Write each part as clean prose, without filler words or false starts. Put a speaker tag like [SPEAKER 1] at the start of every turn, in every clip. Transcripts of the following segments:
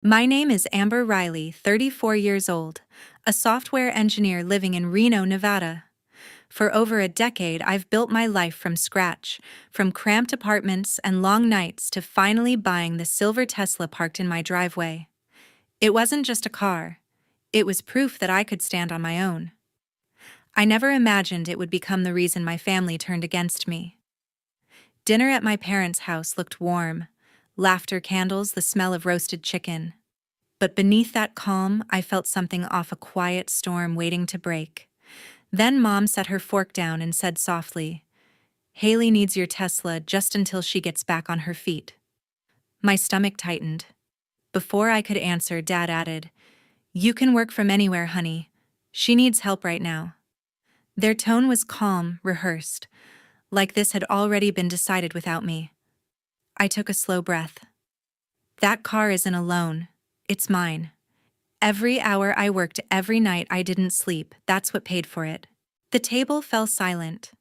[SPEAKER 1] My name is Amber Riley, 34 years old, a software engineer living in Reno, Nevada. For over a decade, I've built my life from scratch, from cramped apartments and long nights to finally buying the silver Tesla parked in my driveway. It wasn't just a car. It was proof that I could stand on my own. I never imagined it would become the reason my family turned against me. Dinner at my parents' house looked warm, laughter candles, the smell of roasted chicken. But beneath that calm, I felt something off, a quiet storm waiting to break. Then Mom set her fork down and said softly, "Hailey needs your Tesla just until she gets back on her feet." My stomach tightened. Before I could answer, Dad added, "You can work from anywhere, honey. She needs help right now." Their tone was calm, rehearsed, like this had already been decided without me. I took a slow breath. That car isn't a loan. It's mine. Every hour I worked, every night I didn't sleep, that's what paid for it. The table fell silent.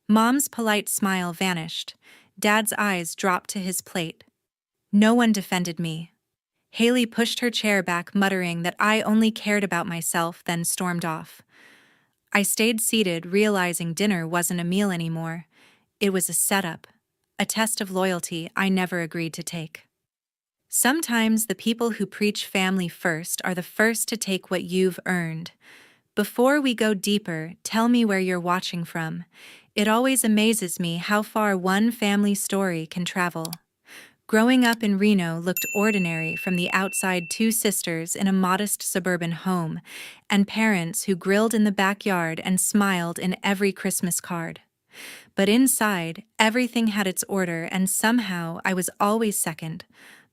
[SPEAKER 1] Mom's polite smile vanished. Dad's eyes dropped to his plate. No one defended me. Hailey pushed her chair back, muttering that I only cared about myself, then stormed off. I stayed seated, realizing dinner wasn't a meal anymore. It was a setup, a test of loyalty I never agreed to take. Sometimes the people who preach family first are the first to take what you've earned. Before we go deeper, tell me where you're watching from. It always amazes me how far one family story can travel. Growing up in Reno looked ordinary from the outside: two sisters in a modest suburban home, and parents who grilled in the backyard and smiled in every Christmas card. But inside, everything had its order, and somehow I was always second.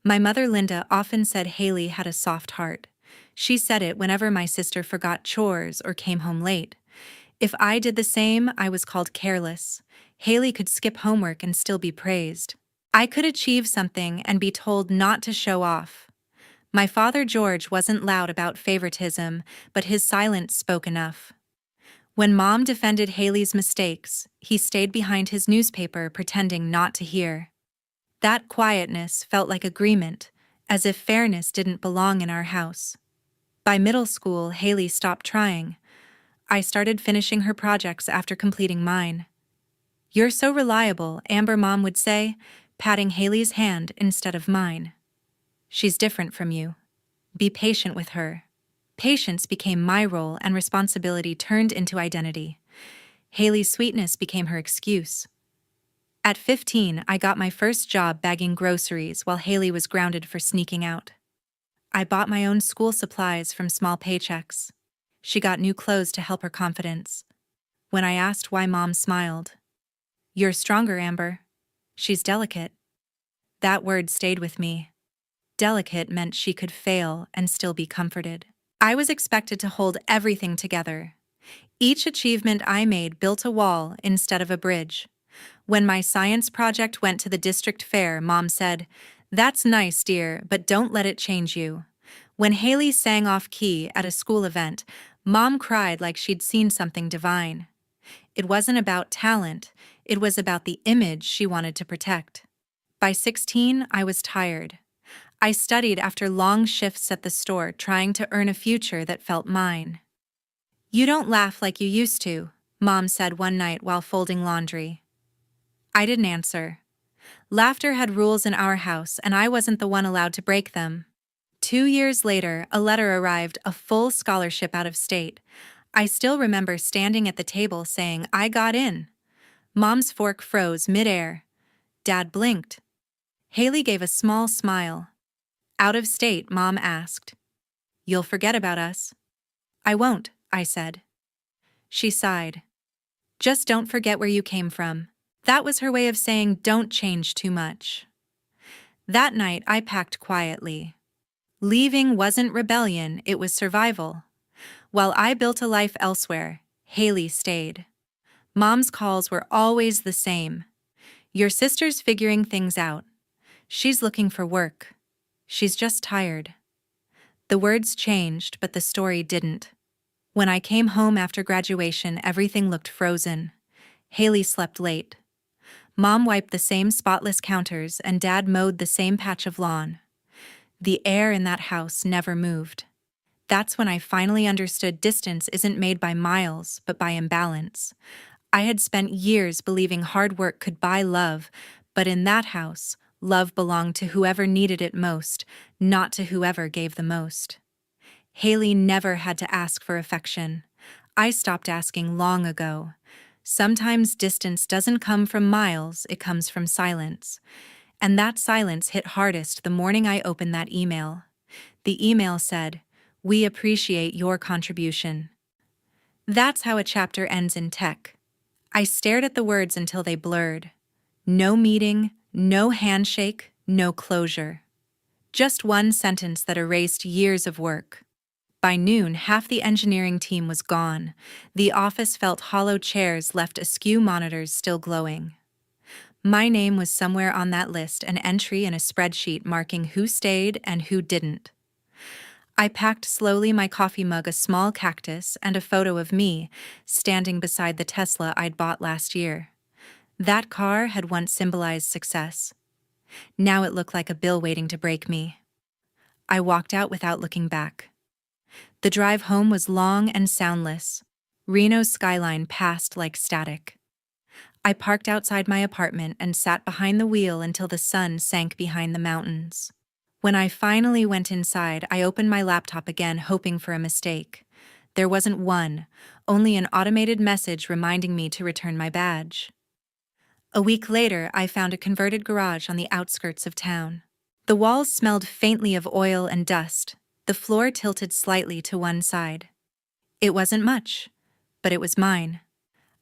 [SPEAKER 1] My mother Linda often said Hailey had a soft heart. She said it whenever my sister forgot chores or came home late. If I did the same, I was called careless. Hailey could skip homework and still be praised. I could achieve something and be told not to show off. My father George wasn't loud about favoritism, but his silence spoke enough. When Mom defended Hailey's mistakes, he stayed behind his newspaper pretending not to hear. That quietness felt like agreement, as if fairness didn't belong in our house. By middle school, Hailey stopped trying. I started finishing her projects after completing mine. "You're so reliable," Amber Mom would say, patting Hailey's hand instead of mine. "She's different from you. Be patient with her." Patience became my role, and responsibility turned into identity. Hailey's sweetness became her excuse. At 15, I got my first job bagging groceries while Hailey was grounded for sneaking out. I bought my own school supplies from small paychecks. She got new clothes to help her confidence. When I asked why, Mom smiled. "You're stronger, Amber. She's delicate." That word stayed with me. Delicate meant she could fail and still be comforted. I was expected to hold everything together. Each achievement I made built a wall instead of a bridge. When my science project went to the district fair, Mom said, "That's nice, dear, but don't let it change you." When Hailey sang off key at a school event, Mom cried like she'd seen something divine. It wasn't about talent, it was about the image she wanted to protect. By 16, I was tired. I studied after long shifts at the store, trying to earn a future that felt mine. "You don't laugh like you used to," Mom said one night while folding laundry. I didn't answer. Laughter had rules in our house, and I wasn't the one allowed to break them. 2 years later, a letter arrived, a full scholarship out of state. I still remember standing at the table saying, "I got in." Mom's fork froze midair. Dad blinked. Hailey gave a small smile. "Out of state?" Mom asked. "You'll forget about us." "I won't," I said. She sighed. "Just don't forget where you came from." That was her way of saying, "Don't change too much." That night, I packed quietly. Leaving wasn't rebellion, it was survival. While I built a life elsewhere, Hailey stayed. Mom's calls were always the same. "Your sister's figuring things out. She's looking for work. She's just tired." The words changed, but the story didn't. When I came home after graduation, everything looked frozen. Hailey slept late. Mom wiped the same spotless counters, and Dad mowed the same patch of lawn. The air in that house never moved. That's when I finally understood distance isn't made by miles, but by imbalance. I had spent years believing hard work could buy love, but in that house, love belonged to whoever needed it most, not to whoever gave the most. Hailey never had to ask for affection. I stopped asking long ago. Sometimes distance doesn't come from miles, it comes from silence. And that silence hit hardest the morning I opened that email. The email said, "We appreciate your contribution." That's how a chapter ends in tech. I stared at the words until they blurred. No meeting, no handshake, no closure. Just one sentence that erased years of work. By noon, half the engineering team was gone. The office felt hollow, chairs left askew, monitors still glowing. My name was somewhere on that list, an entry in a spreadsheet marking who stayed and who didn't. I packed slowly, my coffee mug, a small cactus, and a photo of me standing beside the Tesla I'd bought last year. That car had once symbolized success. Now it looked like a bill waiting to break me. I walked out without looking back. The drive home was long and soundless. Reno's skyline passed like static. I parked outside my apartment and sat behind the wheel until the sun sank behind the mountains. When I finally went inside, I opened my laptop again, hoping for a mistake. There wasn't one, only an automated message reminding me to return my badge. A week later, I found a converted garage on the outskirts of town. The walls smelled faintly of oil and dust, the floor tilted slightly to one side. It wasn't much, but it was mine.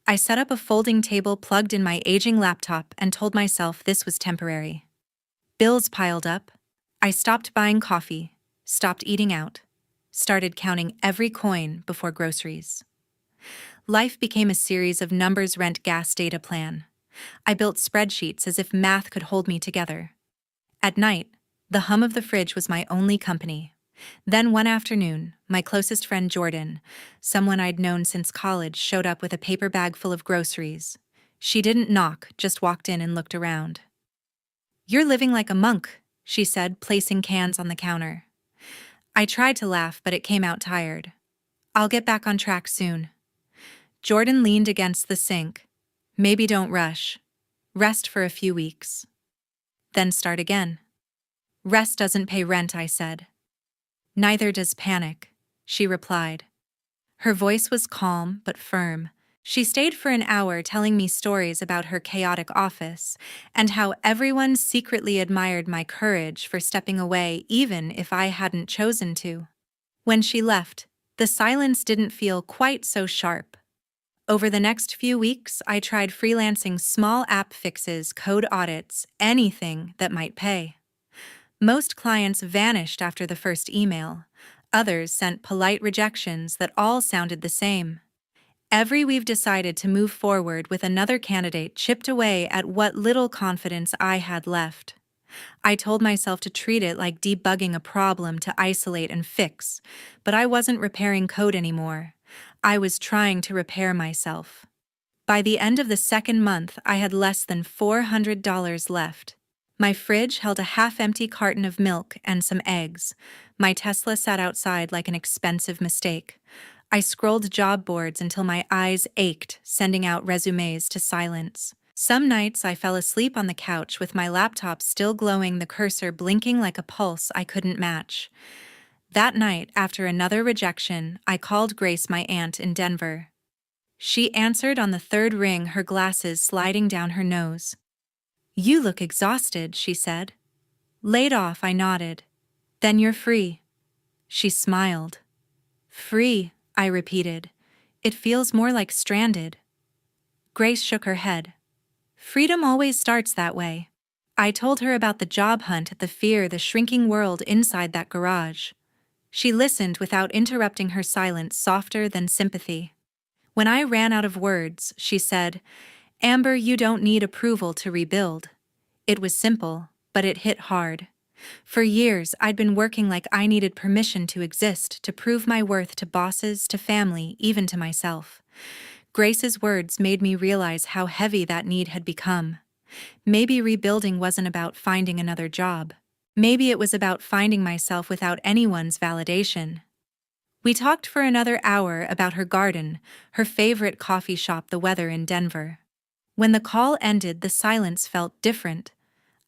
[SPEAKER 1] I set up a folding table, plugged in my aging laptop, and told myself this was temporary. Bills piled up. I stopped buying coffee, stopped eating out, started counting every coin before groceries. Life became a series of numbers: rent, gas, data plan. I built spreadsheets as if math could hold me together. At night, the hum of the fridge was my only company. Then one afternoon, my closest friend Jordan, someone I'd known since college, showed up with a paper bag full of groceries. She didn't knock, just walked in and looked around. "You're living like a monk," she said, placing cans on the counter. I tried to laugh, but it came out tired. "I'll get back on track soon." Jordan leaned against the sink. "Maybe don't rush. Rest for a few weeks. Then start again." "Rest doesn't pay rent," I said. "Neither does panic," she replied. Her voice was calm but firm. She stayed for an hour telling me stories about her chaotic office and how everyone secretly admired my courage for stepping away even if I hadn't chosen to. When she left, the silence didn't feel quite so sharp. Over the next few weeks, I tried freelancing, small app fixes, code audits, anything that might pay. Most clients vanished after the first email. Others sent polite rejections that all sounded the same. We've decided to move forward with another candidate chipped away at what little confidence I had left. I told myself to treat it like debugging a problem, to isolate and fix, but I wasn't repairing code anymore. I was trying to repair myself. By the end of the second month, I had less than $400 left. My fridge held a half-empty carton of milk and some eggs. My Tesla sat outside like an expensive mistake. I scrolled job boards until my eyes ached, sending out resumes to silence. Some nights I fell asleep on the couch with my laptop still glowing, the cursor blinking like a pulse I couldn't match. That night, after another rejection, I called Grace, my aunt in Denver. She answered on the third ring, her glasses sliding down her nose. "You look exhausted," she said. "Laid off," I nodded. "Then you're free." She smiled. "Free," I repeated. "It feels more like stranded." Grace shook her head. "Freedom always starts that way." I told her about the job hunt, the fear, the shrinking world inside that garage. She listened without interrupting, her silence softer than sympathy. When I ran out of words, she said, "Amber, you don't need approval to rebuild." It was simple, but it hit hard. For years, I'd been working like I needed permission to exist, to prove my worth to bosses, to family, even to myself. Grace's words made me realize how heavy that need had become. Maybe rebuilding wasn't about finding another job. Maybe it was about finding myself without anyone's validation. We talked for another hour about her garden, her favorite coffee shop, the weather in Denver. When the call ended, the silence felt different.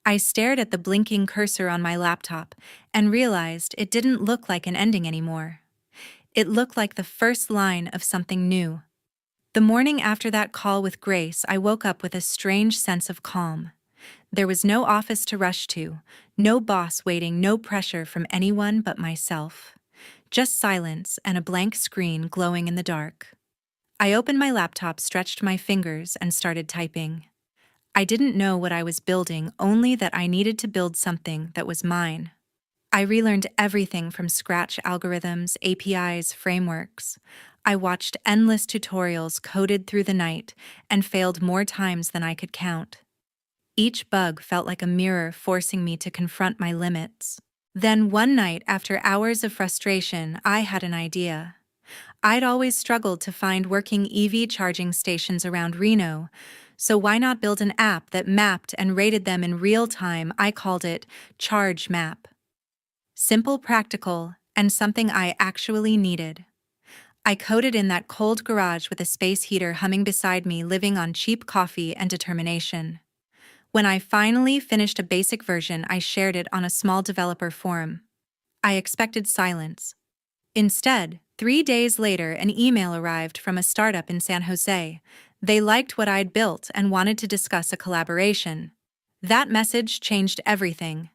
[SPEAKER 1] I stared at the blinking cursor on my laptop and realized it didn't look like an ending anymore. It looked like the first line of something new. The morning after that call with Grace, I woke up with a strange sense of calm. There was no office to rush to, no boss waiting, no pressure from anyone but myself. Just silence and a blank screen glowing in the dark. I opened my laptop, stretched my fingers, and started typing. I didn't know what I was building, only that I needed to build something that was mine. I relearned everything from scratch: algorithms, APIs, frameworks. I watched endless tutorials, coded through the night, and failed more times than I could count. Each bug felt like a mirror forcing me to confront my limits. Then one night, after hours of frustration, I had an idea. I'd always struggled to find working EV charging stations around Reno, so why not build an app that mapped and rated them in real time? I called it Charge Map. Simple, practical, and something I actually needed. I coded in that cold garage with a space heater humming beside me, living on cheap coffee and determination. When I finally finished a basic version, I shared it on a small developer forum. I expected silence. Instead, 3 days later, an email arrived from a startup in San Jose. They liked what I'd built and wanted to discuss a collaboration. That message changed everything.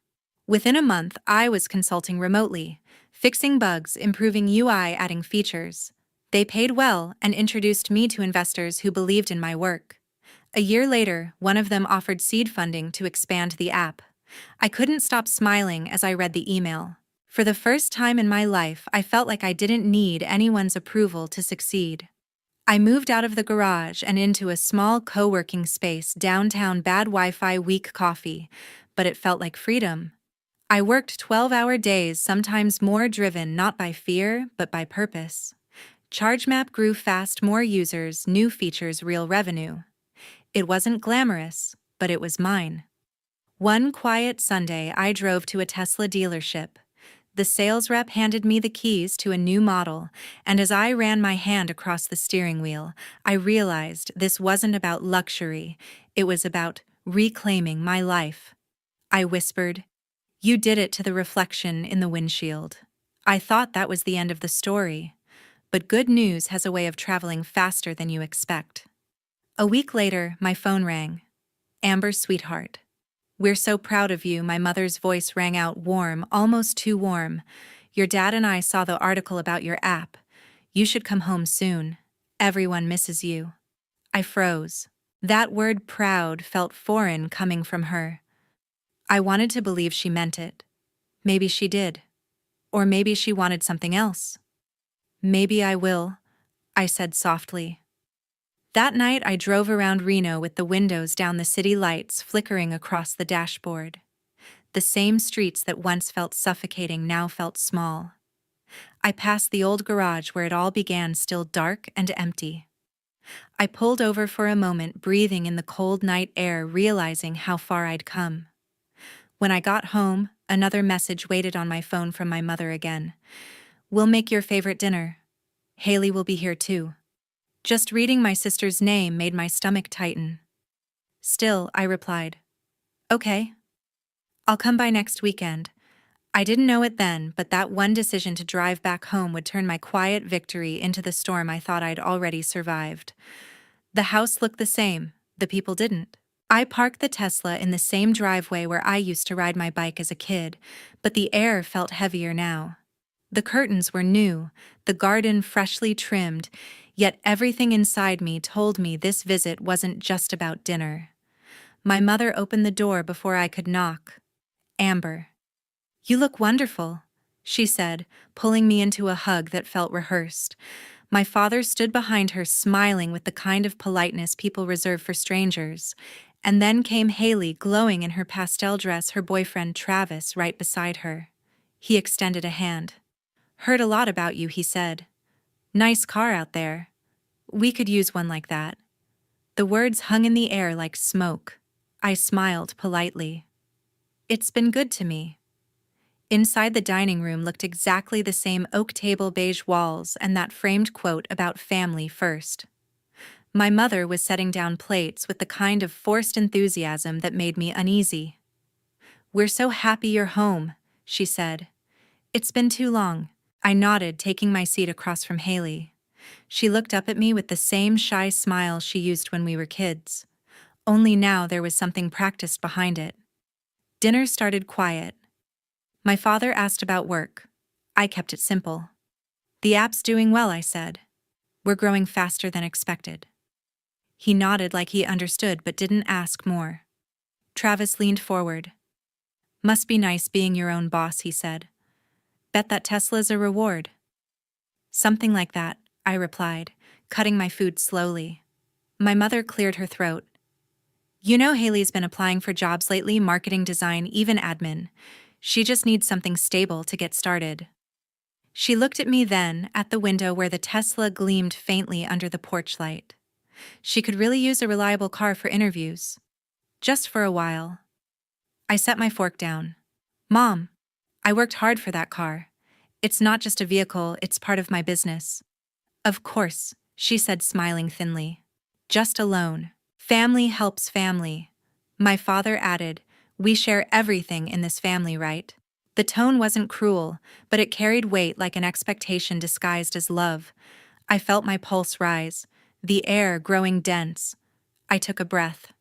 [SPEAKER 1] Within a month, I was consulting remotely, fixing bugs, improving UI, adding features. They paid well and introduced me to investors who believed in my work. A year later, one of them offered seed funding to expand the app. I couldn't stop smiling as I read the email. For the first time in my life, I felt like I didn't need anyone's approval to succeed. I moved out of the garage and into a small co-working space downtown. Bad Wi-Fi, weak coffee, but it felt like freedom. I worked 12-hour days, sometimes more, driven not by fear, but by purpose. ChargeMap grew fast, more users, new features, real revenue. It wasn't glamorous, but it was mine. One quiet Sunday, I drove to a Tesla dealership. The sales rep handed me the keys to a new model, and as I ran my hand across the steering wheel, I realized this wasn't about luxury, it was about reclaiming my life. I whispered, "You did it," to the reflection in the windshield. I thought that was the end of the story, but good news has a way of traveling faster than you expect. A week later, my phone rang. "Amber, sweetheart. We're so proud of you." My mother's voice rang out, warm, almost too warm. "Your dad and I saw the article about your app. You should come home soon. Everyone misses you." I froze. That word proud felt foreign coming from her. I wanted to believe she meant it. Maybe she did. Or maybe she wanted something else. "Maybe I will," I said softly. That night I drove around Reno with the windows down, the city lights flickering across the dashboard. The same streets that once felt suffocating now felt small. I passed the old garage where it all began, still dark and empty. I pulled over for a moment, breathing in the cold night air, realizing how far I'd come. When I got home, another message waited on my phone from my mother again. "We'll make your favorite dinner. Hailey will be here too." Just reading my sister's name made my stomach tighten. Still, I replied, "Okay. I'll come by next weekend." I didn't know it then, but that one decision to drive back home would turn my quiet victory into the storm I thought I'd already survived. The house looked the same, the people didn't. I parked the Tesla in the same driveway where I used to ride my bike as a kid, but the air felt heavier now. The curtains were new, the garden freshly trimmed, yet everything inside me told me this visit wasn't just about dinner. My mother opened the door before I could knock. "Amber, you look wonderful," she said, pulling me into a hug that felt rehearsed. My father stood behind her, smiling with the kind of politeness people reserve for strangers. And then came Hailey, glowing in her pastel dress, her boyfriend Travis right beside her. He extended a hand. "Heard a lot about you," he said. "Nice car out there. We could use one like that." The words hung in the air like smoke. I smiled politely. "It's been good to me." Inside the dining room looked exactly the same oak table, beige walls, and that framed quote about family first. My mother was setting down plates with the kind of forced enthusiasm that made me uneasy. "We're so happy you're home," she said. "It's been too long." I nodded, taking my seat across from Hailey. She looked up at me with the same shy smile she used when we were kids. Only now there was something practiced behind it. Dinner started quiet. My father asked about work. I kept it simple. "The app's doing well," I said. "We're growing faster than expected." He nodded like he understood but didn't ask more. Travis leaned forward. "Must be nice being your own boss," he said. "Bet that Tesla's a reward." "Something like that," I replied, cutting my food slowly. My mother cleared her throat. "You know Hailey's been applying for jobs lately, marketing, design, even admin. She just needs something stable to get started." She looked at me then, at the window where the Tesla gleamed faintly under the porch light. She could really use a reliable car for interviews. Just for a while. I set my fork down. "Mom, I worked hard for that car. It's not just a vehicle, it's part of my business." "Of course," she said, smiling thinly. "Just a loan. Family helps family." My father added, "We share everything in this family, right?" The tone wasn't cruel, but it carried weight like an expectation disguised as love. I felt my pulse rise, the air growing dense. I took a breath.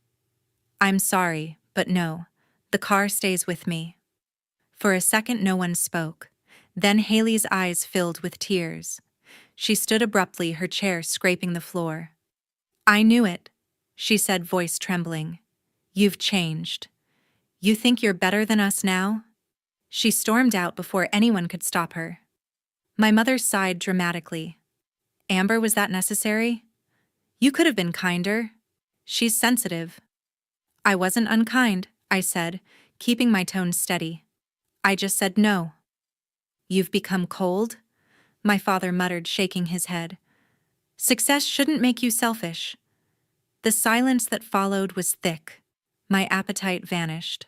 [SPEAKER 1] "I'm sorry, but no. The car stays with me." For a second no one spoke. Then Hailey's eyes filled with tears. She stood abruptly, her chair scraping the floor. "I knew it," she said, voice trembling. "You've changed. You think you're better than us now?" She stormed out before anyone could stop her. My mother sighed dramatically. "Amber, was that necessary? You could have been kinder. She's sensitive." "I wasn't unkind," I said, keeping my tone steady. "I just said no." "You've become cold?" my father muttered, shaking his head. "Success shouldn't make you selfish." The silence that followed was thick. My appetite vanished.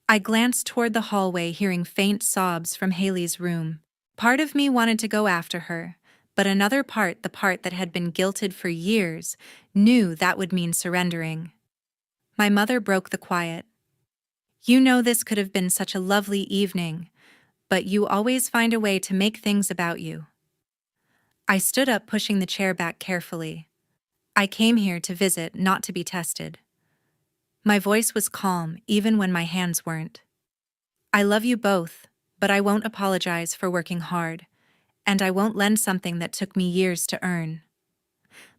[SPEAKER 1] I glanced toward the hallway, hearing faint sobs from Hailey's room. Part of me wanted to go after her, but another part, the part that had been guilted for years, knew that would mean surrendering. My mother broke the quiet. "You know this could have been such a lovely evening, but you always find a way to make things about you." I stood up, pushing the chair back carefully. "I came here to visit, not to be tested." My voice was calm, even when my hands weren't. "I love you both, but I won't apologize for working hard, and I won't lend something that took me years to earn."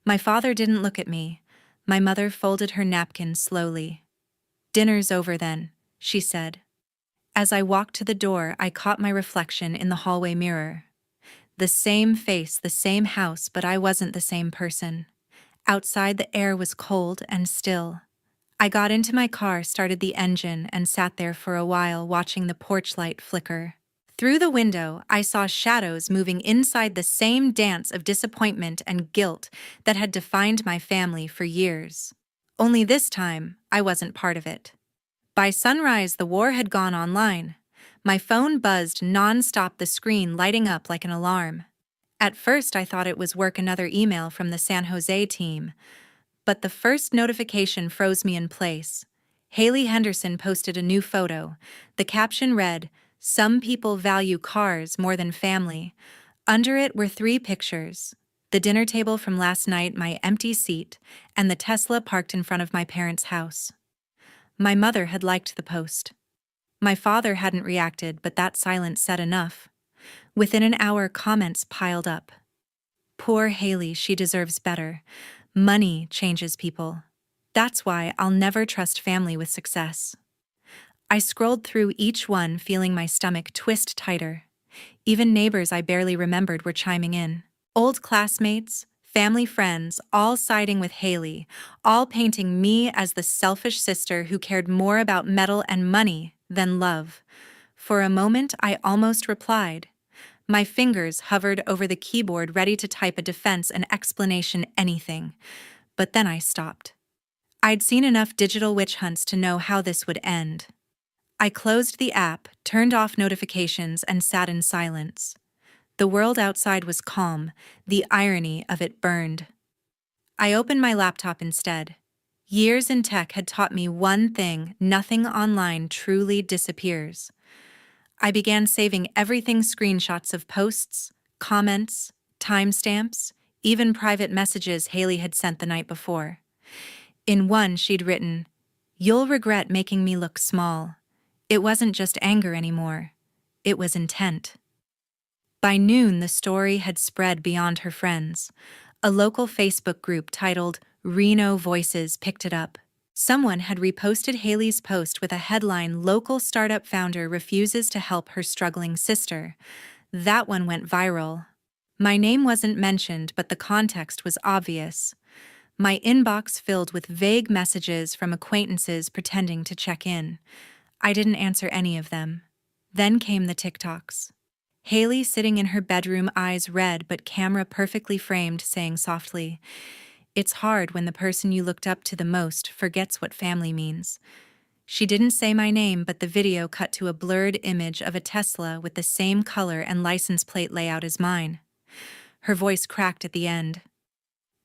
[SPEAKER 1] My father didn't look at me. My mother folded her napkin slowly. "Dinner's over then," she said. As I walked to the door, I caught my reflection in the hallway mirror. The same face, the same house, but I wasn't the same person. Outside, the air was cold and still. I got into my car, started the engine, and sat there for a while, watching the porch light flicker. Through the window, I saw shadows moving inside the same dance of disappointment and guilt that had defined my family for years. Only this time, I wasn't part of it. By sunrise, the war had gone online. My phone buzzed non-stop, the screen lighting up like an alarm. At first, I thought it was work, another email from the San Jose team. But the first notification froze me in place. Hailey Henderson posted a new photo. The caption read, "Some people value cars more than family." Under it were 3 pictures: the dinner table from last night, my empty seat, and the Tesla parked in front of my parents' house. My mother had liked the post. My father hadn't reacted, but that silence said enough. Within an hour, comments piled up. "Poor Hailey, she deserves better. Money changes people. That's why I'll never trust family with success." I scrolled through each one, feeling my stomach twist tighter. Even neighbors I barely remembered were chiming in. Old classmates, family friends, all siding with Hailey, all painting me as the selfish sister who cared more about metal and money than love. For a moment, I almost replied. My fingers hovered over the keyboard, ready to type a defense, an explanation, anything. But then I stopped. I'd seen enough digital witch hunts to know how this would end. I closed the app, turned off notifications, and sat in silence. The world outside was calm, the irony of it burned. I opened my laptop instead. Years in tech had taught me one thing: nothing online truly disappears. I began saving everything: screenshots of posts, comments, timestamps, even private messages Hailey had sent the night before. In one, she'd written, "You'll regret making me look small." It wasn't just anger anymore. It was intent. By noon, the story had spread beyond her friends. A local Facebook group titled Reno Voices picked it up. Someone had reposted Hailey's post with a headline: "Local startup founder refuses to help her struggling sister." That one went viral. My name wasn't mentioned, but the context was obvious. My inbox filled with vague messages from acquaintances pretending to check in. I didn't answer any of them. Then came the TikToks. Hailey sitting in her bedroom, eyes red but camera perfectly framed, saying softly, "It's hard when the person you looked up to the most forgets what family means." She didn't say my name, but the video cut to a blurred image of a Tesla with the same color and license plate layout as mine. Her voice cracked at the end.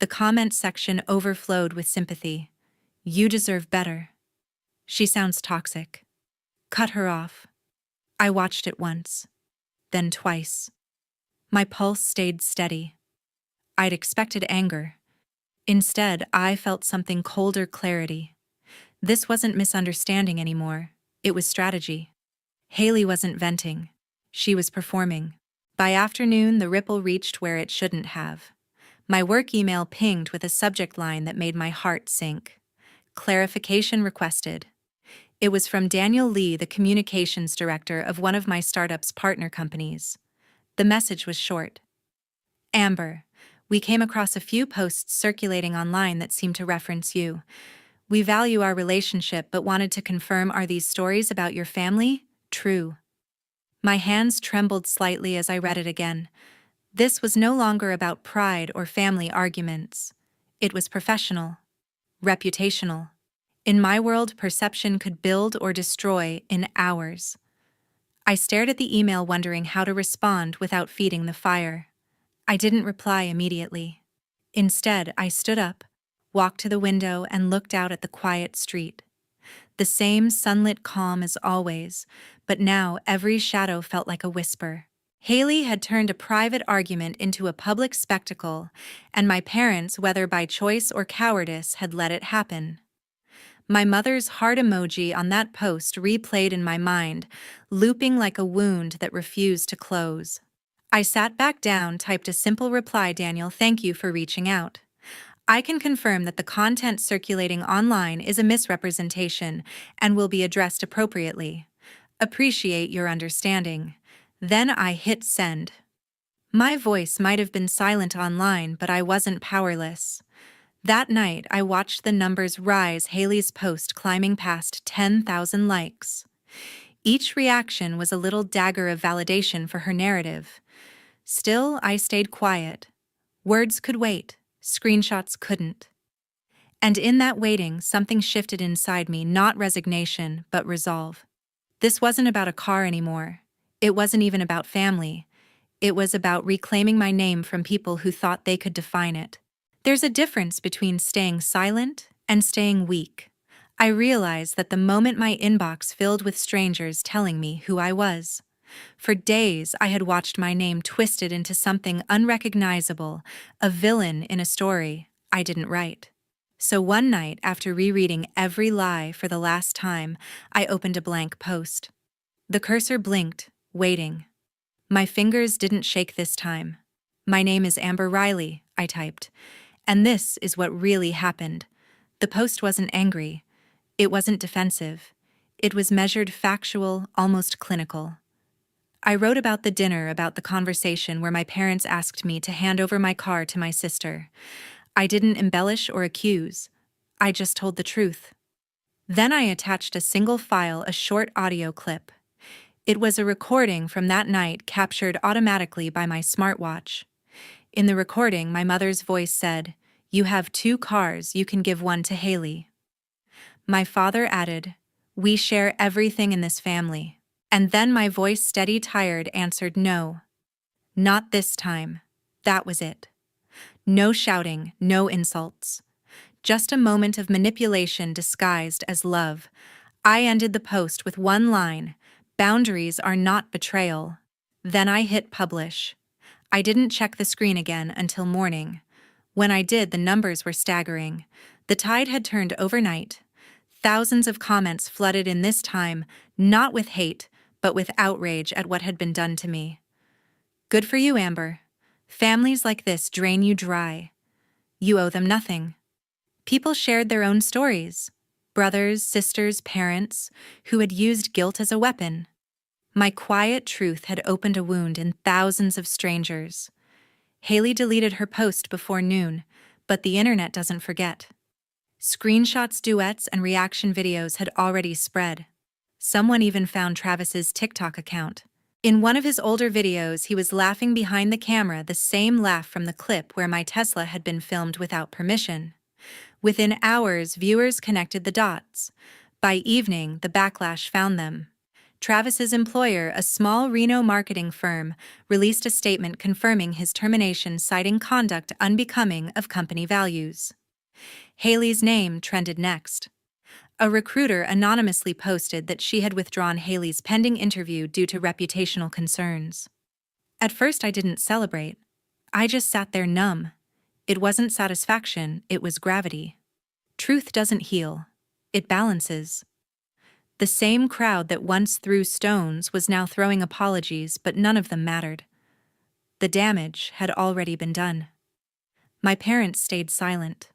[SPEAKER 1] The comment section overflowed with sympathy. "You deserve better. She sounds toxic. Cut her off." I watched it once, then twice. My pulse stayed steady. I'd expected anger. Instead, I felt something colder: clarity. This wasn't misunderstanding anymore. It was strategy. Hailey wasn't venting. She was performing. By afternoon, the ripple reached where it shouldn't have. My work email pinged with a subject line that made my heart sink. "Clarification requested." It was from Daniel Lee, the communications director of one of my startup's partner companies. The message was short. "Amber, we came across a few posts circulating online that seem to reference you. We value our relationship but wanted to confirm, are these stories about your family true?" My hands trembled slightly as I read it again. This was no longer about pride or family arguments. It was professional, reputational. In my world, perception could build or destroy in hours. I stared at the email, wondering how to respond without feeding the fire. I didn't reply immediately. Instead, I stood up, walked to the window, and looked out at the quiet street. The same sunlit calm as always, but now every shadow felt like a whisper. Hailey had turned a private argument into a public spectacle, and my parents, whether by choice or cowardice, had let it happen. My mother's heart emoji on that post replayed in my mind, looping like a wound that refused to close. I sat back down, typed a simple reply: "Daniel, thank you for reaching out. I can confirm that the content circulating online is a misrepresentation and will be addressed appropriately. Appreciate your understanding." Then I hit send. My voice might have been silent online, but I wasn't powerless. That night, I watched the numbers rise, Hailey's post climbing past 10,000 likes. Each reaction was a little dagger of validation for her narrative. Still, I stayed quiet. Words could wait, screenshots couldn't. And in that waiting, something shifted inside me: not resignation, but resolve. This wasn't about a car anymore. It wasn't even about family. It was about reclaiming my name from people who thought they could define it. There's a difference between staying silent and staying weak. I realized that the moment my inbox filled with strangers telling me who I was. For days, I had watched my name twisted into something unrecognizable, a villain in a story I didn't write. So one night, after rereading every lie for the last time, I opened a blank post. The cursor blinked, waiting. My fingers didn't shake this time. "My name is Amber Riley," I typed. And this is what really happened. The post wasn't angry. It wasn't defensive. It was measured, factual, almost clinical. I wrote about the dinner, about the conversation where my parents asked me to hand over my car to my sister. I didn't embellish or accuse. I just told the truth. Then I attached a single file, a short audio clip. It was a recording from that night, captured automatically by my smartwatch. In the recording, my mother's voice said, "You have 2 cars, you can give one to Hailey." My father added, We share everything in this family. And then my voice, steady, tired, answered no. Not this time. That was it. No shouting, no insults. Just a moment of manipulation disguised as love. I ended the post with one line: "Boundaries are not betrayal." Then I hit publish. I didn't check the screen again until morning. When I did, the numbers were staggering. The tide had turned overnight. Thousands of comments flooded in, this time, not with hate, but with outrage at what had been done to me. Good for you, Amber. Families like this drain you dry. You owe them nothing. People shared their own stories. Brothers, sisters, parents, who had used guilt as a weapon. My quiet truth had opened a wound in thousands of strangers. Hailey deleted her post before noon, but the internet doesn't forget. Screenshots, duets, and reaction videos had already spread. Someone even found Travis's TikTok account. In one of his older videos, he was laughing behind the camera, the same laugh from the clip where my Tesla had been filmed without permission. Within hours, viewers connected the dots. By evening, the backlash found them. Travis's employer, a small Reno marketing firm, released a statement confirming his termination, citing conduct unbecoming of company values. Hailey's name trended next. A recruiter anonymously posted that she had withdrawn Hailey's pending interview due to reputational concerns. At first, I didn't celebrate. I just sat there numb. It wasn't satisfaction, it was gravity. Truth doesn't heal. It balances. The same crowd that once threw stones was now throwing apologies, but none of them mattered. The damage had already been done. My parents stayed silent.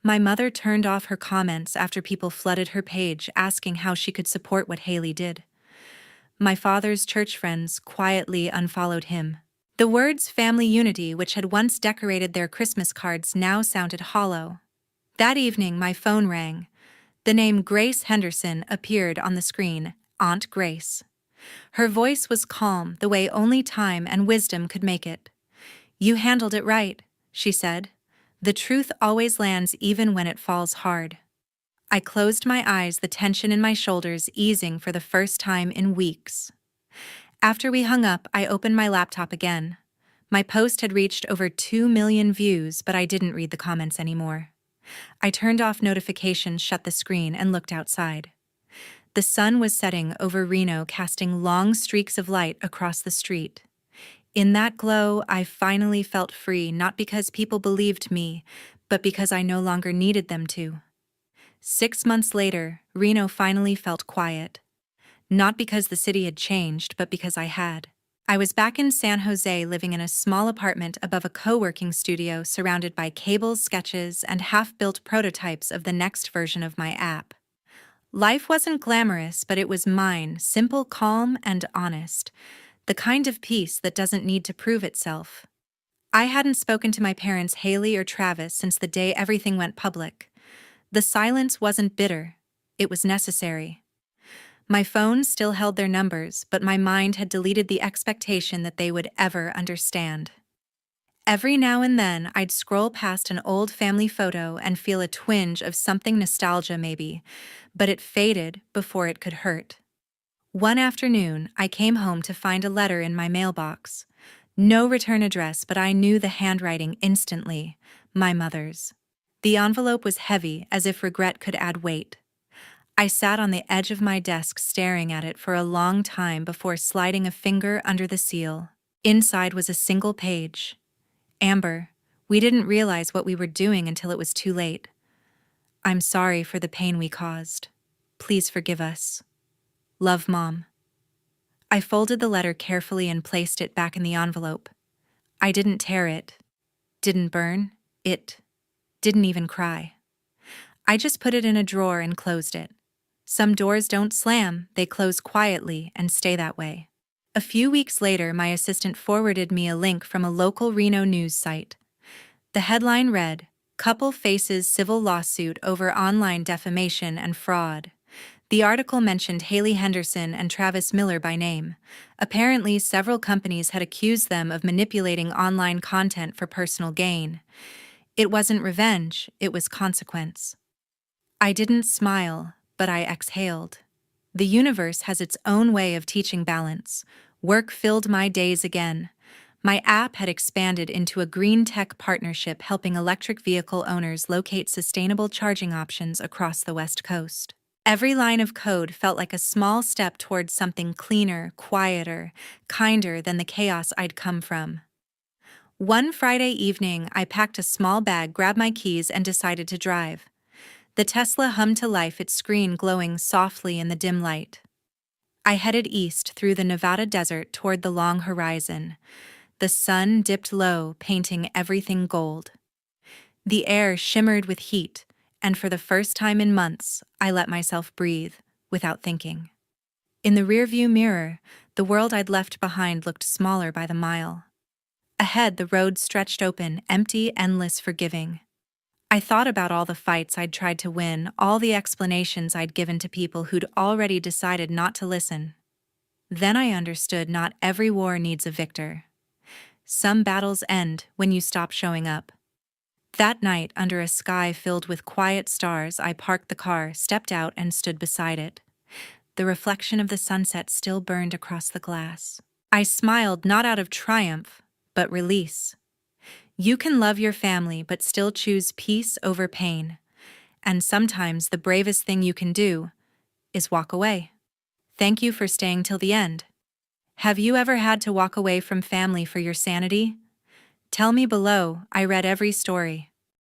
[SPEAKER 1] My mother turned off her comments after people flooded her page asking how she could support what Hailey did. My father's church friends quietly unfollowed him. The words family unity, which had once decorated their Christmas cards, now sounded hollow. That evening, my phone rang. The name Grace Henderson appeared on the screen, Aunt Grace. Her voice was calm, the way only time and wisdom could make it. "You handled it right," she said. "The truth always lands even when it falls hard." I closed my eyes, the tension in my shoulders easing for the first time in weeks. After we hung up, I opened my laptop again. My post had reached over 2 million views, but I didn't read the comments anymore. I turned off notifications, shut the screen, and looked outside. The sun was setting over Reno, casting long streaks of light across the street. In that glow, I finally felt free, not because people believed me, but because I no longer needed them to. 6 months later, Reno finally felt quiet. Not because the city had changed, but because I had. I was back in San Jose, living in a small apartment above a co-working studio, surrounded by cables, sketches, and half-built prototypes of the next version of my app. Life wasn't glamorous, but it was mine, simple, calm, and honest. The kind of peace that doesn't need to prove itself. I hadn't spoken to my parents, Hailey or Travis, since the day everything went public. The silence wasn't bitter. It was necessary. My phone still held their numbers, but my mind had deleted the expectation that they would ever understand. Every now and then, I'd scroll past an old family photo and feel a twinge of something, nostalgia maybe, but it faded before it could hurt. One afternoon, I came home to find a letter in my mailbox. No return address, but I knew the handwriting instantly. My mother's. The envelope was heavy, as if regret could add weight. I sat on the edge of my desk staring at it for a long time before sliding a finger under the seal. Inside was a single page. "Amber, we didn't realize what we were doing until it was too late. I'm sorry for the pain we caused. Please forgive us. Love, Mom." I folded the letter carefully and placed it back in the envelope. I didn't tear it. Didn't burn. It didn't even cry. I just put it in a drawer and closed it. Some doors don't slam, they close quietly and stay that way. A few weeks later, my assistant forwarded me a link from a local Reno news site. The headline read, "Couple faces civil lawsuit over online defamation and fraud." The article mentioned Hailey Henderson and Travis Miller by name. Apparently, several companies had accused them of manipulating online content for personal gain. It wasn't revenge, it was consequence. I didn't smile, but I exhaled. The universe has its own way of teaching balance. Work filled my days again. My app had expanded into a green tech partnership helping electric vehicle owners locate sustainable charging options across the West Coast. Every line of code felt like a small step towards something cleaner, quieter, kinder than the chaos I'd come from. One Friday evening, I packed a small bag, grabbed my keys, and decided to drive. The Tesla hummed to life, its screen glowing softly in the dim light. I headed east through the Nevada desert toward the long horizon. The sun dipped low, painting everything gold. The air shimmered with heat, and for the first time in months, I let myself breathe, without thinking. In the rearview mirror, the world I'd left behind looked smaller by the mile. Ahead, the road stretched open, empty, endless, forgiving. I thought about all the fights I'd tried to win, all the explanations I'd given to people who'd already decided not to listen. Then I understood not every war needs a victor. Some battles end when you stop showing up. That night, under a sky filled with quiet stars, I parked the car, stepped out, and stood beside it. The reflection of the sunset still burned across the glass. I smiled not out of triumph, but release. You can love your family but still choose peace over pain. And sometimes the bravest thing you can do is walk away. Thank you for staying till the end. Have you ever had to walk away from family for your sanity? Tell me below, I read every story.